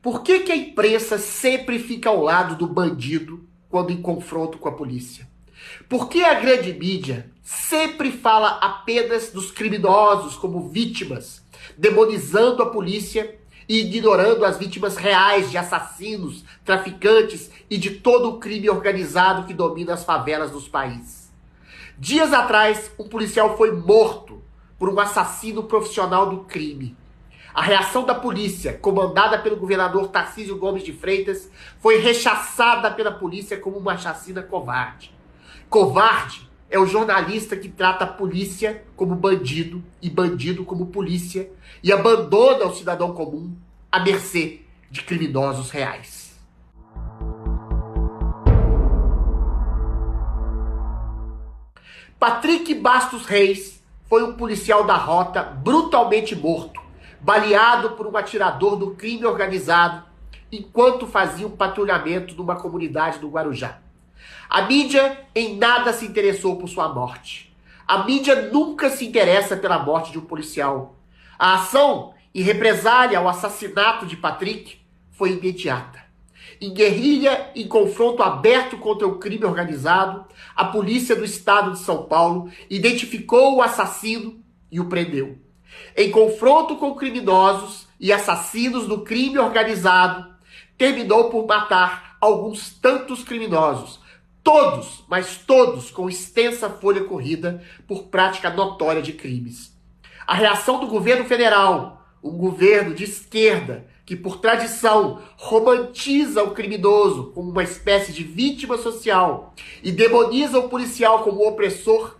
Por que a imprensa sempre fica ao lado do bandido quando em confronto com a polícia? Por que a grande mídia sempre fala apenas dos criminosos como vítimas, demonizando a polícia e ignorando as vítimas reais de assassinos, traficantes e de todo o crime organizado que domina as favelas dos países? Dias atrás, um policial foi morto por um assassino profissional do crime. A reação da polícia, comandada pelo governador Tarcísio Gomes de Freitas, foi rechaçada pela polícia como uma chacina covarde. Covarde é o jornalista que trata a polícia como bandido e bandido como polícia e abandona o cidadão comum à mercê de criminosos reais. Patrick Bastos Reis foi um policial da rota brutalmente morto, baleado por um atirador do crime organizado enquanto fazia um patrulhamento numa comunidade do Guarujá. A mídia em nada se interessou por sua morte. A mídia nunca se interessa pela morte de um policial. A ação em represália ao assassinato de Patrick foi imediata. Em guerrilha, em confronto aberto contra o crime organizado, a polícia do estado de São Paulo identificou o assassino e o prendeu. Em confronto com criminosos e assassinos do crime organizado, terminou por matar alguns tantos criminosos, todos, mas todos com extensa folha corrida por prática notória de crimes. A reação do governo federal, um governo de esquerda que por tradição romantiza o criminoso como uma espécie de vítima social e demoniza o policial como opressor,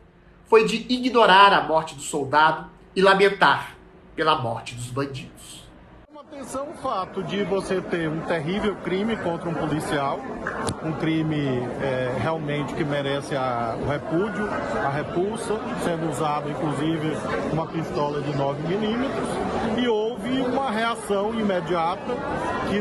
foi de ignorar a morte do soldado e lamentar pela morte dos bandidos. Chama atenção o fato de você ter um terrível crime contra um policial, um crime realmente que merece o repúdio, a repulsa, sendo usado inclusive uma pistola de 9mm, e houve uma reação imediata que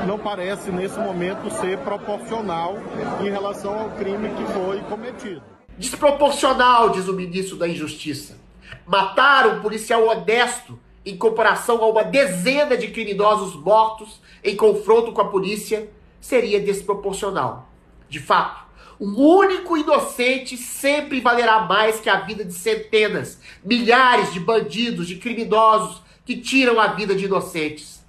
não parece nesse momento ser proporcional em relação ao crime que foi cometido. Desproporcional, diz o ministro da Injustiça. Matar um policial honesto em comparação a uma dezena de criminosos mortos em confronto com a polícia seria desproporcional. De fato, um único inocente sempre valerá mais que a vida de centenas, milhares de bandidos, de criminosos que tiram a vida de inocentes.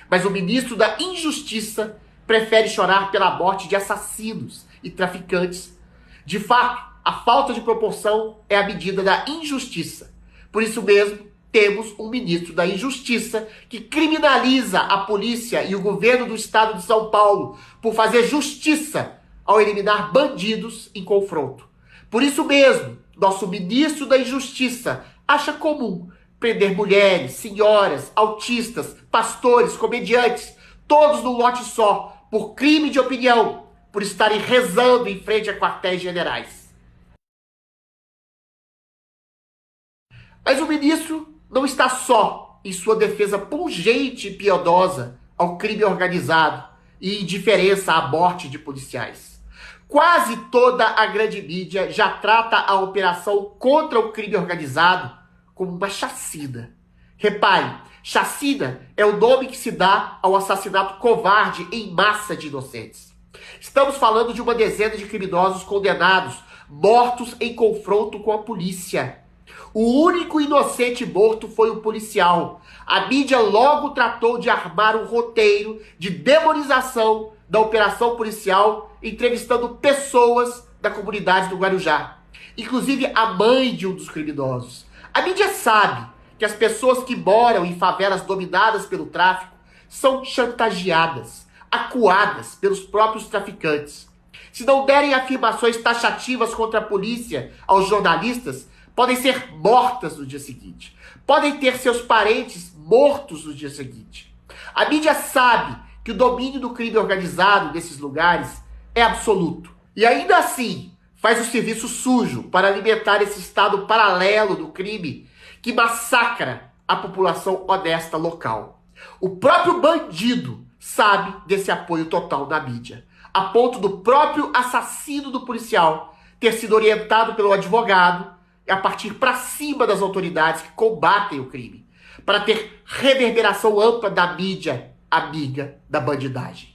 Mas o ministro da Injustiça prefere chorar pela morte de assassinos e traficantes. De fato, a falta de proporção é a medida da injustiça. Por isso mesmo, temos um ministro da Injustiça que criminaliza a polícia e o governo do estado de São Paulo por fazer justiça ao eliminar bandidos em confronto. Por isso mesmo, nosso ministro da Injustiça acha comum prender mulheres, senhoras, autistas, pastores, comediantes, todos num lote só, por crime de opinião, por estarem rezando em frente a quartéis generais. Mas o ministro não está só em sua defesa pungente e piedosa ao crime organizado e indiferença à morte de policiais. Quase toda a grande mídia já trata a operação contra o crime organizado como uma chacina. Repare, chacina é o nome que se dá ao assassinato covarde em massa de inocentes. Estamos falando de uma dezena de criminosos condenados, mortos em confronto com a polícia. O único inocente morto foi o policial. A mídia logo tratou de armar um roteiro de demonização da operação policial, entrevistando pessoas da comunidade do Guarujá, inclusive a mãe de um dos criminosos. A mídia sabe que as pessoas que moram em favelas dominadas pelo tráfico são chantageadas, acuadas pelos próprios traficantes. Se não derem afirmações taxativas contra a polícia aos jornalistas, podem ser mortas no dia seguinte. Podem ter seus parentes mortos no dia seguinte. A mídia sabe que o domínio do crime organizado nesses lugares é absoluto. E ainda assim, faz o serviço sujo para alimentar esse estado paralelo do crime que massacra a população honesta local. O próprio bandido sabe desse apoio total da mídia, a ponto do próprio assassino do policial ter sido orientado pelo advogado a partir para cima das autoridades que combatem o crime, para ter reverberação ampla da mídia amiga da bandidagem.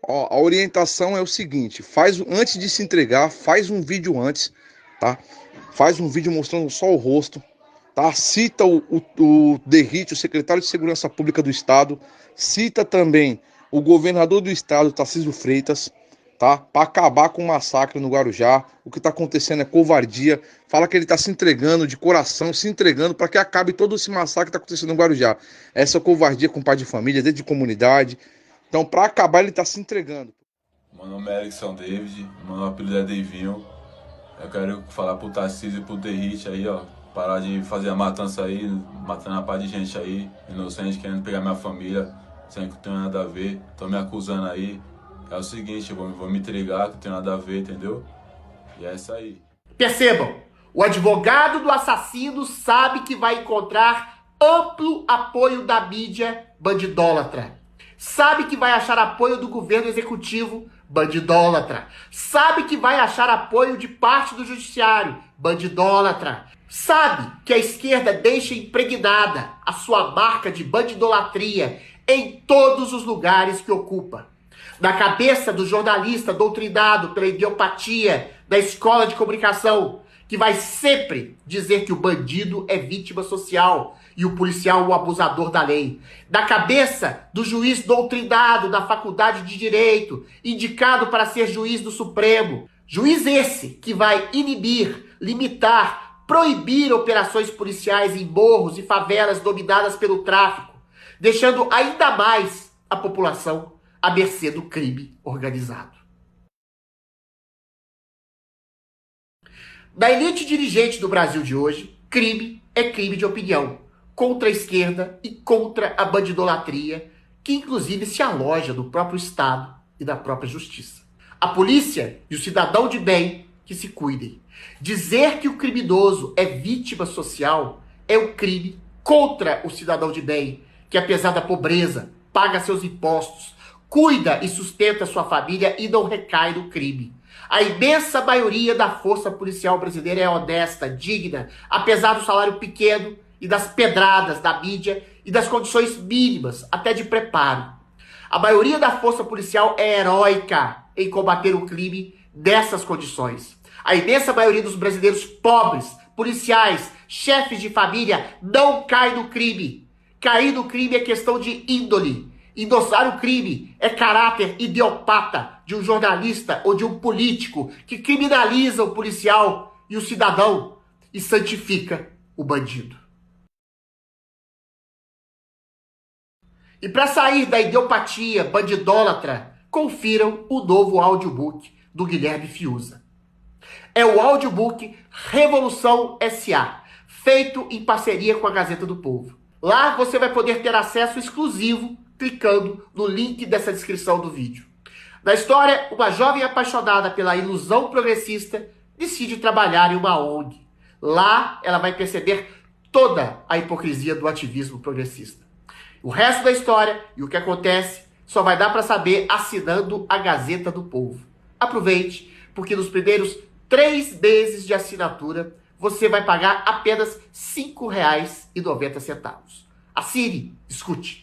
Ó, a orientação é o seguinte, antes de se entregar, faz um vídeo antes, tá? Faz um vídeo mostrando só o rosto, tá? Cita o Derrite, o secretário de Segurança Pública do Estado, cita também o governador do estado, Tarcísio Freitas, tá? Para acabar com o massacre no Guarujá. O que está acontecendo é covardia. Fala que ele está se entregando de coração, se entregando para que acabe todo esse massacre que está acontecendo no Guarujá. Essa covardia com pai de família, dentro de comunidade. Então, para acabar, ele está se entregando. Meu nome é Erickson David, meu apelido é Davinho. Eu quero falar pro Tarcísio e pro Derrite aí, ó. Parar de fazer a matança aí, matando a paz de gente aí, inocente, querendo pegar minha família, sem que tenha nada a ver. Tô me acusando aí. É o seguinte, eu vou me entregar, que não tem nada a ver, entendeu? E é isso aí. Percebam, o advogado do assassino sabe que vai encontrar amplo apoio da mídia bandidólatra. Sabe que vai achar apoio do governo executivo bandidólatra. Sabe que vai achar apoio de parte do judiciário bandidólatra. Sabe que a esquerda deixa impregnada a sua marca de bandidolatria em todos os lugares que ocupa. Na cabeça do jornalista doutrinado pela idiopatia da escola de comunicação, que vai sempre dizer que o bandido é vítima social e o policial o abusador da lei. Na cabeça do juiz doutrinado da faculdade de Direito, indicado para ser juiz do Supremo. Juiz esse que vai inibir, limitar, proibir operações policiais em morros e favelas dominadas pelo tráfico, deixando ainda mais a população à mercê do crime organizado. Na elite dirigente do Brasil de hoje, crime é crime de opinião, contra a esquerda e contra a bandidolatria, que inclusive se aloja no próprio Estado e da própria Justiça. A polícia e o cidadão de bem que se cuidem. Dizer que o criminoso é vítima social é um crime contra o cidadão de bem, que apesar da pobreza, paga seus impostos, cuida e sustenta sua família e não recai no crime. A imensa maioria da força policial brasileira é honesta, digna, apesar do salário pequeno e das pedradas da mídia e das condições mínimas, até de preparo. A maioria da força policial é heróica em combater o crime nessas condições. A imensa maioria dos brasileiros pobres, policiais, chefes de família, não cai no crime. Cair no crime é questão de índole. Endossar o crime é caráter idiopata de um jornalista ou de um político que criminaliza o policial e o cidadão e santifica o bandido. E para sair da idiopatia bandidólatra, confiram o novo audiobook do Guilherme Fiuza. É o audiobook Revolução S.A., feito em parceria com a Gazeta do Povo. Lá você vai poder ter acesso exclusivo clicando no link dessa descrição do vídeo. Na história, uma jovem apaixonada pela ilusão progressista decide trabalhar em uma ONG. Lá ela vai perceber toda a hipocrisia do ativismo progressista. O resto da história e o que acontece só vai dar para saber assinando a Gazeta do Povo. Aproveite, porque nos primeiros 3 meses de assinatura você vai pagar apenas R$ 5,90. Assine, escute.